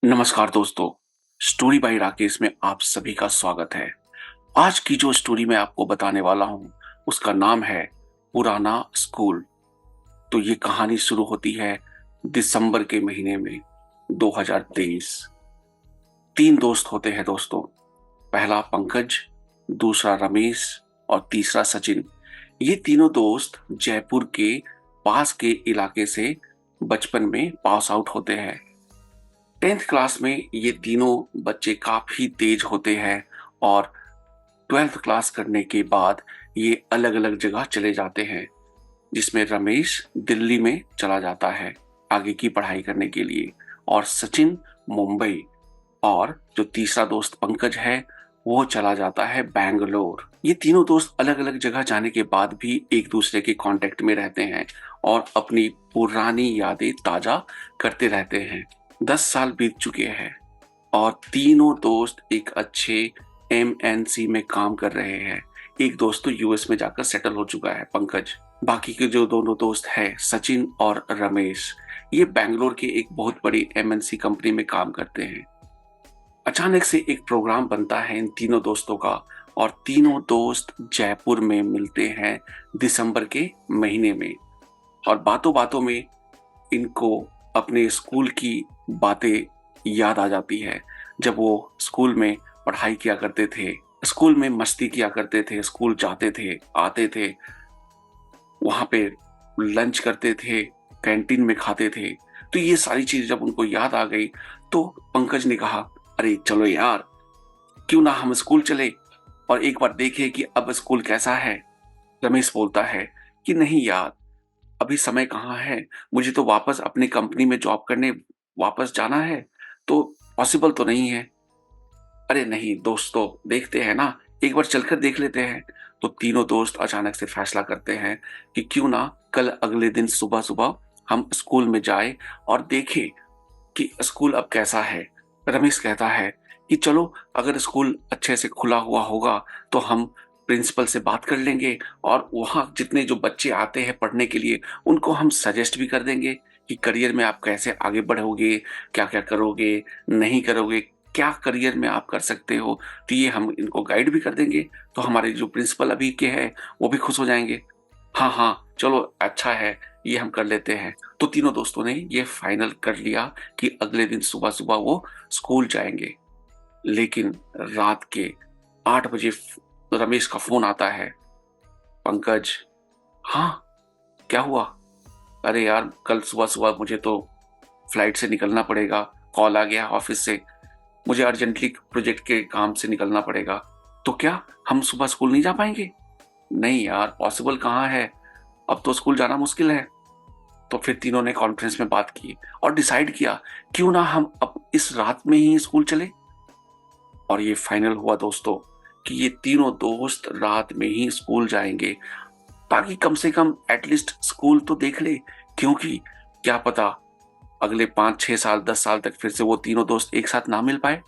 नमस्कार दोस्तों, story by Rakesh में आप सभी का स्वागत है। आज की जो स्टोरी मैं आपको बताने वाला हूँ, उसका नाम है पुराना स्कूल। तो ये कहानी शुरू होती है दिसंबर के महीने में 2023। तीन दोस्त होते हैं दोस्तों। पहला पंकज, दूसरा रमेश और तीसरा सचिन। ये तीनों दोस्त जयपुर के पास के इलाके से बचपन में पास आउट होते हैं। 10th क्लास में ये तीनों बच्चे काफी तेज होते हैं और 12th क्लास करने के बाद ये अलग अलग जगह चले जाते हैं, जिसमें रमेश दिल्ली में चला जाता है आगे की पढ़ाई करने के लिए और सचिन मुंबई, और जो तीसरा दोस्त पंकज है वो चला जाता है बैंगलोर। ये तीनों दोस्त अलग अलग जगह जाने के बाद भी एक दूसरे के कांटेक्ट में रहते हैं और अपनी पुरानी यादें ताजा करते रहते हैं। 10 साल बीत चुके हैं और तीनों दोस्त एक अच्छे एमएनसी में काम कर रहे हैं। एक दोस्त तो यूएस में जाकर सेटल हो चुका है, पंकज। बाकी के जो दोनों दोस्त हैं, सचिन और रमेश, ये बैंगलोर के एक बहुत बड़ी एमएनसी कंपनी में काम करते हैं। अचानक से एक प्रोग्राम बनता है इन तीनों दोस्तों का और तीनों दोस्त जयपुर में मिलते हैं दिसंबर के महीने में। और बातों बातों में इनको अपने स्कूल की बातें याद आ जाती है, जब वो स्कूल में पढ़ाई किया करते थे, स्कूल में मस्ती किया करते थे, स्कूल जाते थे, आते थे, वहाँ पे लंच करते थे, कैंटीन में खाते थे। तो ये सारी चीज़ जब उनको याद आ गई तो पंकज ने कहा, अरे चलो यार, क्यों ना हम स्कूल चले और एक बार देखें कि अब स्कूल कैसा है। रमेश बोलता है कि नहीं यार, अभी समय कहाँ है, मुझे तो वापस अपनी कंपनी में जॉब करने वापस जाना है, तो पॉसिबल तो नहीं है। अरे नहीं दोस्तों, देखते हैं ना, एक बार चलकर देख लेते हैं। तो तीनों दोस्त अचानक से फैसला करते हैं कि क्यों ना कल अगले दिन सुबह सुबह हम स्कूल में जाए और देखें कि स्कूल अब कैसा है। रमेश कहता है कि चलो, अगर स्कूल अच्छे से खुला हुआ होगा तो हम प्रिंसिपल से बात कर लेंगे और वहाँ जितने जो बच्चे आते हैं पढ़ने के लिए उनको हम सजेस्ट भी कर देंगे कि करियर में आप कैसे आगे बढ़ोगे, क्या क्या करोगे, नहीं करोगे, क्या करियर में आप कर सकते हो। तो ये हम इनको गाइड भी कर देंगे, तो हमारे जो प्रिंसिपल अभी के हैं वो भी खुश हो जाएंगे। हाँ हाँ चलो, अच्छा है, ये हम कर लेते हैं। तो तीनों दोस्तों ने ये फाइनल कर लिया कि अगले दिन सुबह सुबह वो स्कूल जाएंगे। लेकिन रात के 8 बजे रमेश का फोन आता है। पंकज, हाँ, क्या हुआ? अरे यार, कल सुबह सुबह मुझे तो फ्लाइट से निकलना पड़ेगा, कॉल आ गया ऑफिस से, मुझे अर्जेंटली प्रोजेक्ट के काम से निकलना पड़ेगा। तो क्या हम सुबह स्कूल नहीं जा पाएंगे? नहीं यार, पॉसिबल कहाँ है, अब तो स्कूल जाना मुश्किल है। तो फिर तीनों ने कॉन्फ्रेंस में बात की और डिसाइड किया क्यों ना हम अब इस रात में ही स्कूल चले। और ये फाइनल हुआ दोस्तों कि ये तीनों दोस्त रात में ही स्कूल जाएंगे, ताकि कम से कम एटलीस्ट स्कूल तो देख ले, क्योंकि क्या पता अगले 5 6 साल 10 साल तक फिर से वो तीनों दोस्त एक साथ ना मिल पाए।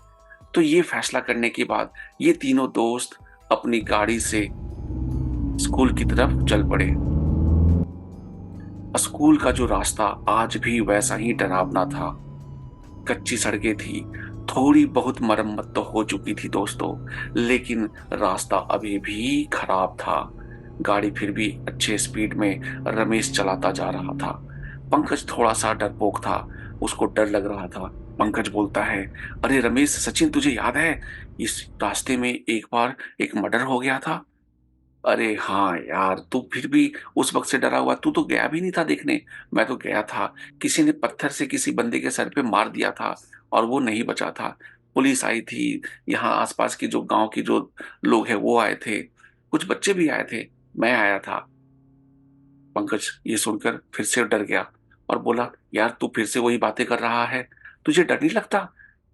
तो ये फैसला करने के बाद ये तीनों दोस्त अपनी गाड़ी से स्कूल की तरफ चल पड़े। स्कूल का जो रास्ता आज भी वैसा ही डरावना था। कच्ची सड़कें थी, थोड़ी बहुत मरम्मत तो हो चुकी थी दोस्तों, लेकिन रास्ता अभी भी खराब था। गाड़ी फिर भी अच्छे स्पीड में रमेश चलाता जा रहा था। पंकज थोड़ा सा डरपोक था, उसको डर लग रहा था। पंकज बोलता है, अरे रमेश, सचिन, तुझे याद है इस रास्ते में एक बार एक मर्डर हो गया था? अरे हाँ यार, तू फिर भी उस वक्त से डरा हुआ, तू तो गया भी नहीं था देखने। मैं तो गया था, किसी ने पत्थर से किसी बंदे के सर पे मार दिया था और वो नहीं बचा था। पुलिस आई थी, यहाँ आसपास के जो गांव के जो लोग हैं वो आए थे, कुछ बच्चे भी आए थे, मैं आया था। पंकज ये सुनकर फिर से डर गया और बोला, यार तू फिर से वही बातें कर रहा है, तुझे डर नहीं लगता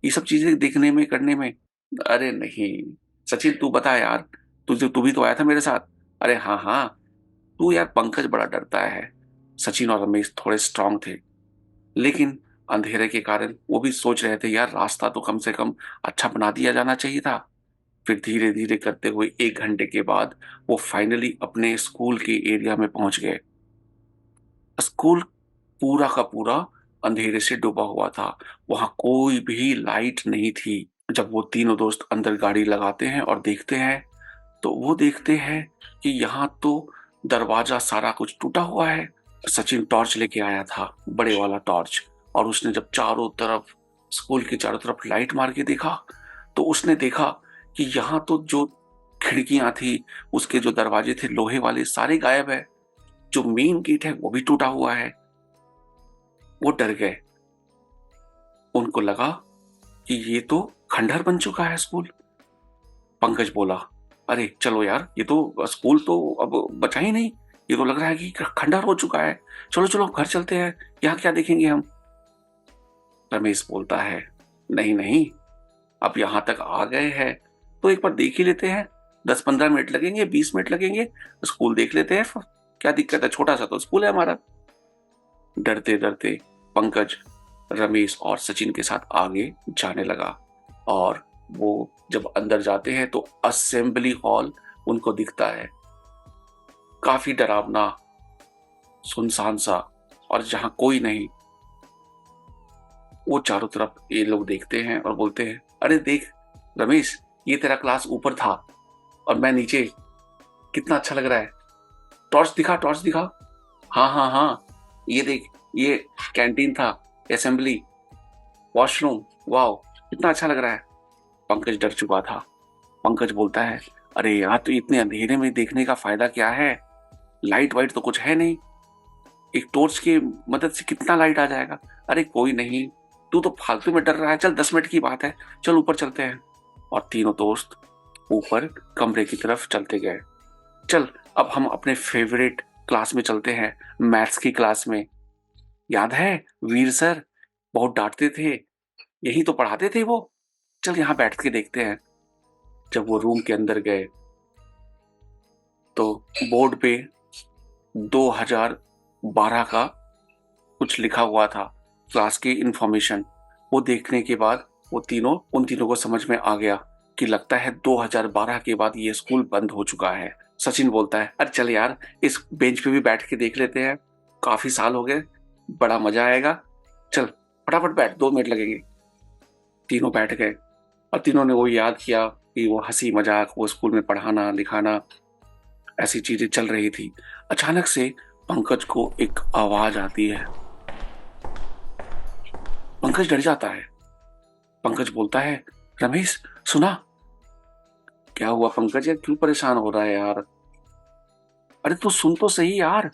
ये सब चीजें देखने में करने में? अरे नहीं सचिन, तू बता यार, तुझे तू भी तो आया था मेरे साथ। अरे हाँ हाँ, तू यार, पंकज बड़ा डरता है। सचिन और रमेश थोड़े स्ट्रांग थे, लेकिन अंधेरे के कारण वो भी सोच रहे थे यार, रास्ता तो कम से कम अच्छा बना दिया जाना चाहिए था। फिर धीरे धीरे करते हुए 1 घंटे के बाद वो फाइनली अपने स्कूल के एरिया में पहुंच गए। स्कूल पूरा का पूरा अंधेरे से डूबा हुआ था। वहां कोई भी लाइट नहीं थी। जब वो तीनों दोस्त अंदर गाड़ी लगाते हैं और देखते हैं, तो वो देखते हैं कि यहाँ तो दरवाजा सारा कुछ टूटा हुआ है। सचिन टॉर्च लेके आया था, बड़े वाला टॉर्च, और उसने जब चारों तरफ, स्कूल के चारों तरफ लाइट मार के देखा, तो उसने देखा कि यहाँ तो जो खिड़कियां थी, उसके जो दरवाजे थे लोहे वाले, सारे गायब है। जो मेन गेट है वो भी टूटा हुआ है। वो डर गए। उनको लगा कि ये तो खंडहर बन चुका है स्कूल। पंकज बोला, अरे चलो यार, ये तो स्कूल तो अब बचा ही नहीं। ये तो लग रहा है कि खंडहर हो चुका है। चलो चलो घर चलते हैं, यहाँ क्या देखेंगे हम। रमेश बोलता है, नहीं नहीं, अब यहाँ तक आ गए हैं तो एक बार देख ही लेते हैं। 10-15 मिनट लगेंगे, 20 मिनट लगेंगे, स्कूल देख लेते हैं। क्या दिक्कत है, छोटा सा तो स्कूल है हमारा। डरते डरते पंकज रमेश और सचिन के साथ आगे जाने लगा। और वो जब अंदर जाते हैं तो असेंबली हॉल उनको दिखता है, काफी डरावना, सुनसान सा, और जहां कोई नहीं। वो चारों तरफ ये लोग देखते हैं और बोलते हैं, अरे देख रमेश, ये तेरा क्लास ऊपर था और मैं नीचे। कितना अच्छा लग रहा है। टॉर्च दिखा, टॉर्च दिखा। हाँ हाँ हाँ, ये देख, ये कैंटीन था, असेंबली, वॉशरूम। वाओ, कितना अच्छा लग रहा है। पंकज डर चुका था। पंकज बोलता है, अरे यार, तो इतने अंधेरे में देखने का फायदा क्या है। लाइट वाइट तो कुछ है नहीं। एक टॉर्च की मदद से कितना लाइट आ जाएगा। अरे कोई नहीं, तू तो फालतू में डर रहा है। चल 10 मिनट की बात है, चल ऊपर चलते हैं। और तीनों दोस्त ऊपर कमरे की तरफ चलते गए। चल अब हम अपने फेवरेट क्लास में चलते हैं, मैथ्स की क्लास में। याद है, वीर सर बहुत डांटते थे, यही तो पढ़ाते थे वो। चल यहाँ बैठ के देखते हैं। जब वो रूम के अंदर गए तो बोर्ड पे 2012 का कुछ लिखा हुआ था, क्लास की इंफॉर्मेशन। वो देखने के बाद उन तीनों को समझ में आ गया कि लगता है 2012 के बाद ये स्कूल बंद हो चुका है। सचिन बोलता है, अरे चल यार, इस बेंच पे भी बैठ के देख लेते हैं, काफी साल हो गए, बड़ा मजा आएगा। चल फटाफट बैठ, 2 मिनट लगेंगे। तीनों बैठ गए और तीनों ने वो याद किया कि वो हंसी मजाक, वो स्कूल में पढ़ाना लिखाना, ऐसी चीजें चल रही थी। अचानक से पंकज को एक आवाज आती है। पंकज डर जाता है। पंकज बोलता है, रमेश सुना। क्या हुआ पंकज, यार क्यों परेशान हो रहा है यार। अरे तू सुन तो सही यार,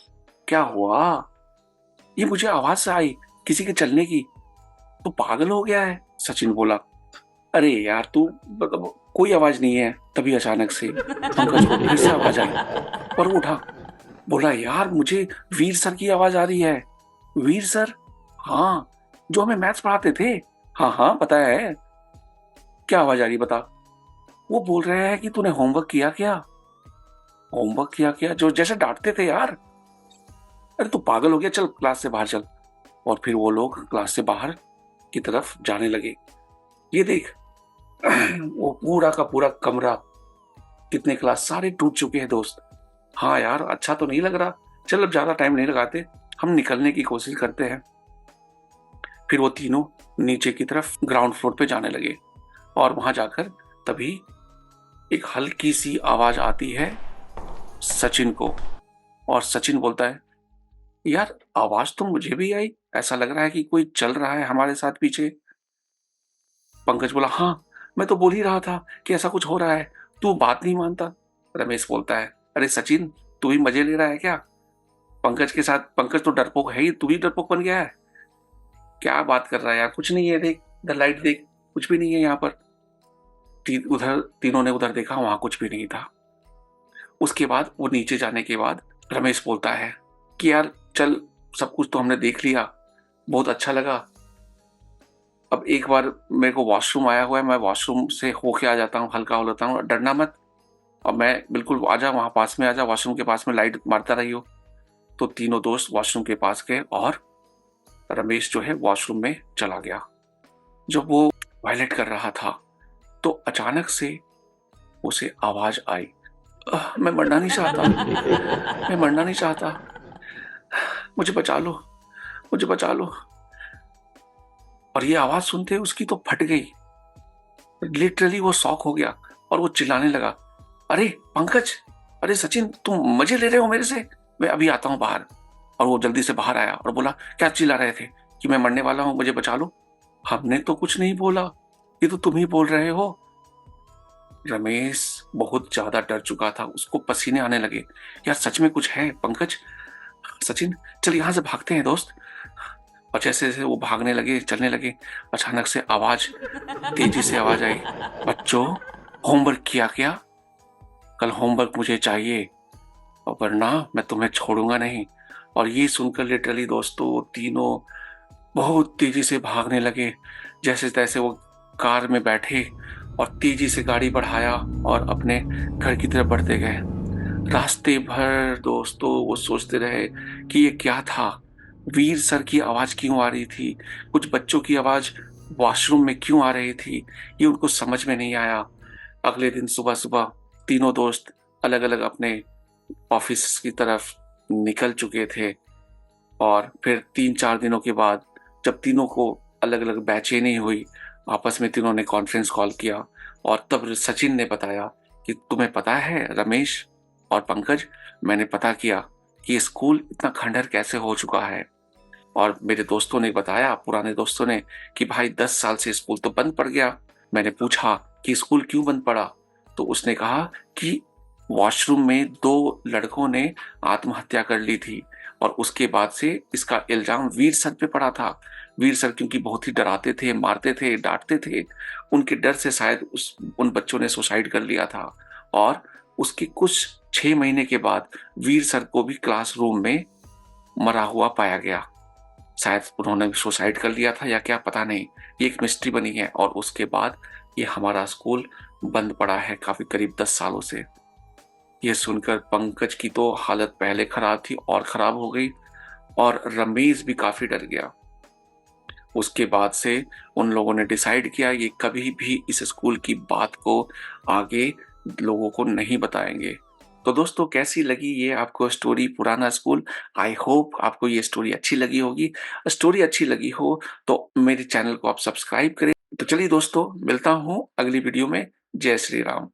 क्या हुआ। ये मुझे आवाज से आई, किसी के चलने की। तू पागल हो गया है। सचिन बोला, अरे यार तू मतलब कोई आवाज नहीं है। तभी अचानक से पंकज को फिर से आवाज आई और वो उठा। बोला, यार मुझे वीर सर की आवाज आ रही है। वीर सर? हाँ, जो हमें मैथ्स पढ़ाते थे। हाँ हाँ पता है। क्या आवाज आ रही बता। वो बोल रहे हैं कि तूने होमवर्क किया क्या। होमवर्क किया क्या, जो जैसे डांटते थे यार। अरे तू पागल हो गया, चल क्लास से बाहर चल। और फिर वो लोग क्लास से बाहर की तरफ जाने लगे। ये देख, वो पूरा का पूरा कमरा, कितने क्लास सारे टूट चुके हैं दोस्त। हाँ यार, अच्छा तो नहीं लग रहा। चल अब ज्यादा टाइम नहीं लगाते, हम निकलने की कोशिश करते हैं। फिर वो तीनों नीचे की तरफ ग्राउंड फ्लोर पे जाने लगे और वहां जाकर तभी एक हल्की सी आवाज आती है सचिन को। और सचिन बोलता है, यार आवाज तो मुझे भी आई, ऐसा लग रहा है कि कोई चल रहा है हमारे साथ पीछे। पंकज बोला, हाँ मैं तो बोल ही रहा था कि ऐसा कुछ हो रहा है, तू बात नहीं मानता। रमेश बोलता है, अरे सचिन, तू भी मजे ले रहा है क्या पंकज के साथ। पंकज तो डरपोक है ही, तू भी डरपोक बन गया है। क्या बात कर रहा है यार, कुछ नहीं है, देख इधर लाइट देख, कुछ भी नहीं है यहाँ पर। उधर तीनों ने उधर देखा, वहां कुछ भी नहीं था। उसके बाद वो नीचे जाने के बाद रमेश बोलता है कि यार चल, सब कुछ तो हमने देख लिया, बहुत अच्छा लगा। अब एक बार मेरे को वॉशरूम आया हुआ है, मैं वॉशरूम से होके आ जाता हूँ, हल्का हो लेता हूँ, डरना मत। अब मैं बिल्कुल आजा, वहां पास में आजा, वॉशरूम के पास में लाइट मारता रही हो। तो तीनों दोस्त वॉशरूम के पास गए और रमेश जो है वॉशरूम में चला गया। जब वो टॉयलेट कर रहा था तो अचानक से उसे आवाज आई, मैं मरना नहीं चाहता, मैं मरना नहीं चाहता, मुझे बचा लो, मुझे बचा लो। और ये आवाज सुनते ही उसकी तो फट गई। लिटरली वो शॉक हो गया और वो चिल्लाने लगा, अरे पंकज, अरे सचिन, तुम मजे ले रहे हो मेरे से? मैं अभी आता हूँ बाहर। और वो जल्दी से बाहर आया और बोला, क्या चिल्ला रहे थे कि मैं मरने वाला हूँ, मुझे बचा लो? हमने तो कुछ नहीं बोला, ये तो तुम ही बोल रहे हो। रमेश बहुत ज्यादा डर चुका था, उसको पसीने आने लगे। यार सच में कुछ है पंकज। सचिन, चल यहाँ से भागते हैं दोस्त। और जैसे जैसे वो भागने लगे, चलने लगे, अचानक से तेजी से आवाज आई, बच्चों, होमवर्क किया क्या? कल होमवर्क मुझे चाहिए, और वरना मैं तुम्हें छोड़ूंगा नहीं। और ये सुनकर लिटरली दोस्तों तीनों बहुत तेजी से भागने लगे। जैसे तैसे वो कार में बैठे और तेजी से गाड़ी बढ़ाया और अपने घर की तरफ बढ़ते गए। रास्ते भर दोस्तों वो सोचते रहे कि ये क्या था। वीर सर की आवाज क्यों आ रही थी, कुछ बच्चों की आवाज वॉशरूम में क्यों आ रही थी, ये उनको समझ में नहीं आया। अगले दिन सुबह सुबह तीनों दोस्त अलग अलग अपने ऑफिस की तरफ निकल चुके थे। और फिर 3-4 दिनों के बाद जब तीनों को अलग अलग बेचैनी हुई, आपस में तीनों ने कॉन्फ्रेंस कॉल किया। और तब सचिन ने बताया कि तुम्हें पता है रमेश और पंकज, मैंने पता किया कि ये स्कूल इतना खंडहर कैसे हो चुका है। और मेरे दोस्तों ने बताया, पुराने दोस्तों ने, कि भाई 10 साल से स्कूल तो बंद पड़ गया। मैंने पूछा कि स्कूल क्यों बंद पड़ा, तो उसने कहा कि वॉशरूम में 2 लड़कों ने आत्महत्या कर ली थी। और उसके बाद से इसका इल्जाम वीर सर पे पड़ा था। वीर सर क्योंकि बहुत ही डराते थे, मारते थे, डांटते थे, उनके डर से शायद उन बच्चों ने सुसाइड कर लिया था। और उसके कुछ 6 महीने के बाद वीर सर को भी क्लासरूम में मरा हुआ पाया गया। शायद उन्होंने सुसाइड कर लिया था या क्या, पता नहीं। ये एक मिस्ट्री बनी है। और उसके बाद ये हमारा स्कूल बंद पड़ा है काफी करीब 10 सालों से। ये सुनकर पंकज की तो हालत पहले खराब थी और खराब हो गई, और रमेश भी काफी डर गया। उसके बाद से उन लोगों ने डिसाइड किया ये कभी भी इस स्कूल की बात को आगे लोगों को नहीं बताएंगे। तो दोस्तों कैसी लगी ये आपको स्टोरी पुराना स्कूल? आई होप आपको ये स्टोरी अच्छी लगी होगी। स्टोरी अच्छी लगी हो तो मेरे चैनल को आप सब्सक्राइब करें। तो चलिए दोस्तों, मिलता हूँ अगली वीडियो में। जय श्री राम।